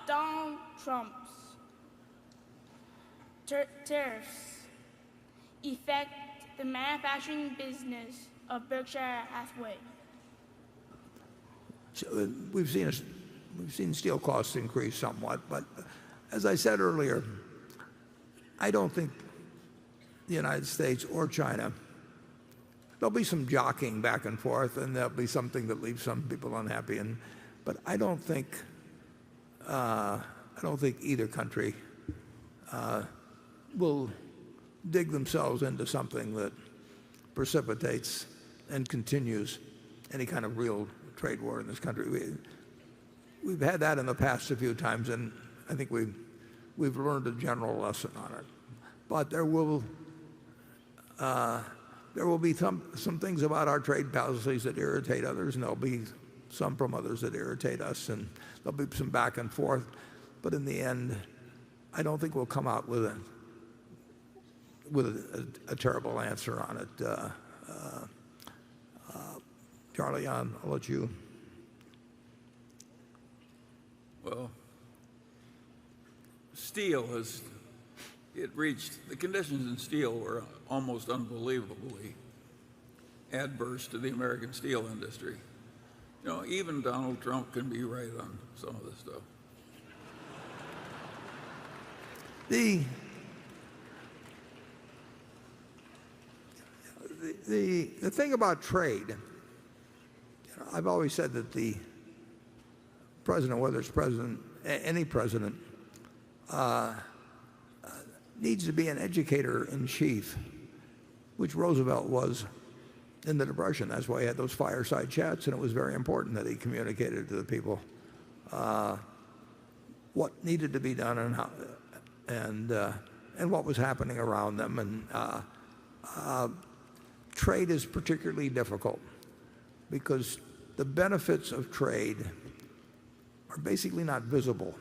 Donald Trump's tariffs affect the manufacturing business of Berkshire Hathaway? So, we've seen steel costs increase somewhat, but as I said earlier, I don't think the United States or China, there'll be some jockeying back and forth, and there'll be something that leaves some people unhappy. But I don't think either country will dig themselves into something that precipitates and continues any kind of real trade war in this country. We've had that in the past a few times, and I think we've learned a general lesson on it. But there will be some things about our trade policies that irritate others, and there'll be some from others that irritate us, and there'll be some back and forth. But in the end, I don't think we'll come out with a terrible answer on it. Charlie, I'll let you. Well, steel the conditions in steel were almost unbelievably adverse to the American steel industry. You know, even Donald Trump can be right on some of this stuff. The thing about trade, I've always said that the president, whether it's any president, needs to be an educator in chief, which Roosevelt was in the Depression. That's why he had those fireside chats, and it was very important that he communicated to the people what needed to be done and how, and what was happening around them. And trade is particularly difficult because the benefits of trade are basically not visible.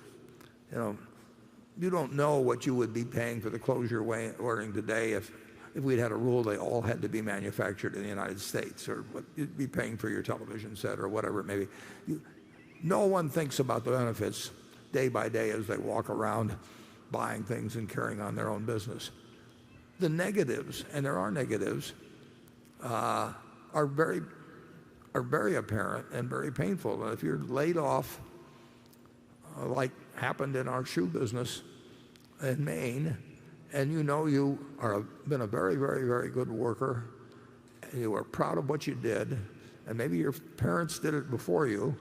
You don't know what you would be paying for the clothes you're wearing today if we'd had a rule they all had to be manufactured in the United States, or what you'd be paying for your television set or whatever it may be. No one thinks about the benefits day by day as they walk around buying things and carrying on their own business. The negatives, and there are negatives, are very apparent and very painful. And if you're laid off, like happened in our shoe business in Maine, and you been a very, very, very good worker, and you are proud of what you did, and maybe your parents did it before you,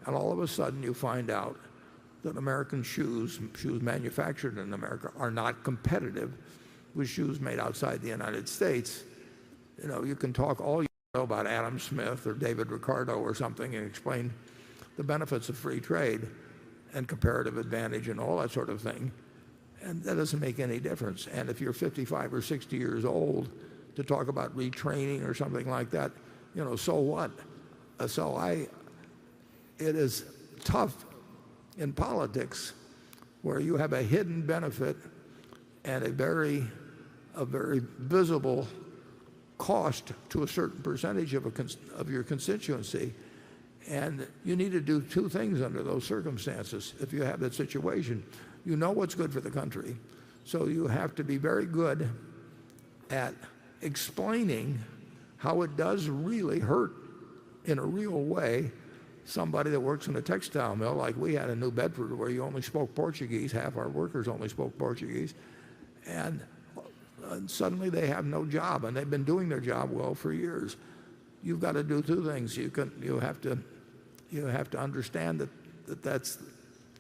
and all of a sudden you find out that American shoes manufactured in America, are not competitive with shoes made outside the United States. You can talk all you know about Adam Smith or David Ricardo or something and explain the benefits of free trade and comparative advantage and all that sort of thing, and that doesn't make any difference. And if you're 55 or 60 years old, to talk about retraining or something like that, so what? It is tough in politics where you have a hidden benefit and a very visible cost to a certain percentage of your constituency. And you need to do two things under those circumstances. If you have that situation, you know what's good for the country. So you have to be very good at explaining how it does really hurt in a real way somebody that works in a textile mill like we had in New Bedford, where you only spoke Portuguese, half our workers only spoke Portuguese, and suddenly they have no job, and they've been doing their job well for years. You've got to do two things. You have to understand that that's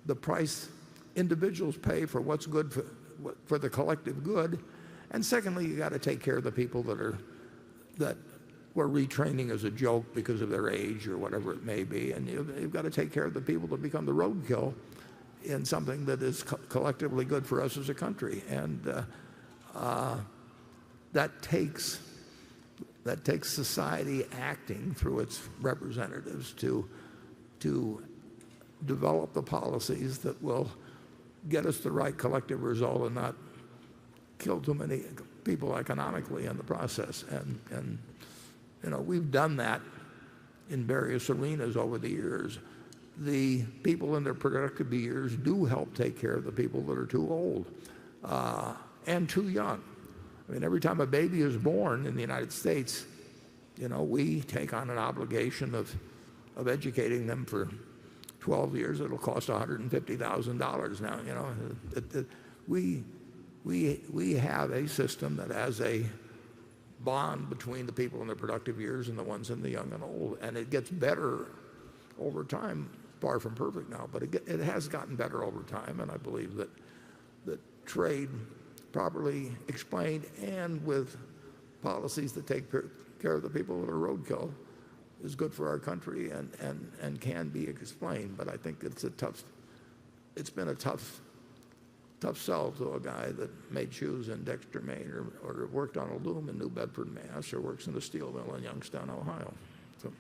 the price individuals pay for what's good for the collective good, and secondly, you got to take care of the people that were retraining as a joke because of their age or whatever it may be, and you've got to take care of the people that become the roadkill in something that is collectively good for us as a country, and that takes society acting through its representatives to develop the policies that will get us the right collective result and not kill too many people economically in the process. And we've done that in various arenas over the years. the people in their productive years do help take care of the people that are too old and too young. I mean, every time a baby is born in the United States, we take on an obligation of educating them for 12 years. It'll cost $150,000 now. We have a system that has a bond between the people in their productive years and the ones in the young and old, and it gets better over time. Far from perfect now, but it has gotten better over time, and I believe that trade, properly explained and with policies that take care of the people that are roadkill, is good for our country and can be explained. But I think it's been a tough sell to a guy that made shoes in Dexter, Maine, or worked on a loom in New Bedford, Mass, or works in a steel mill in Youngstown, Ohio. So.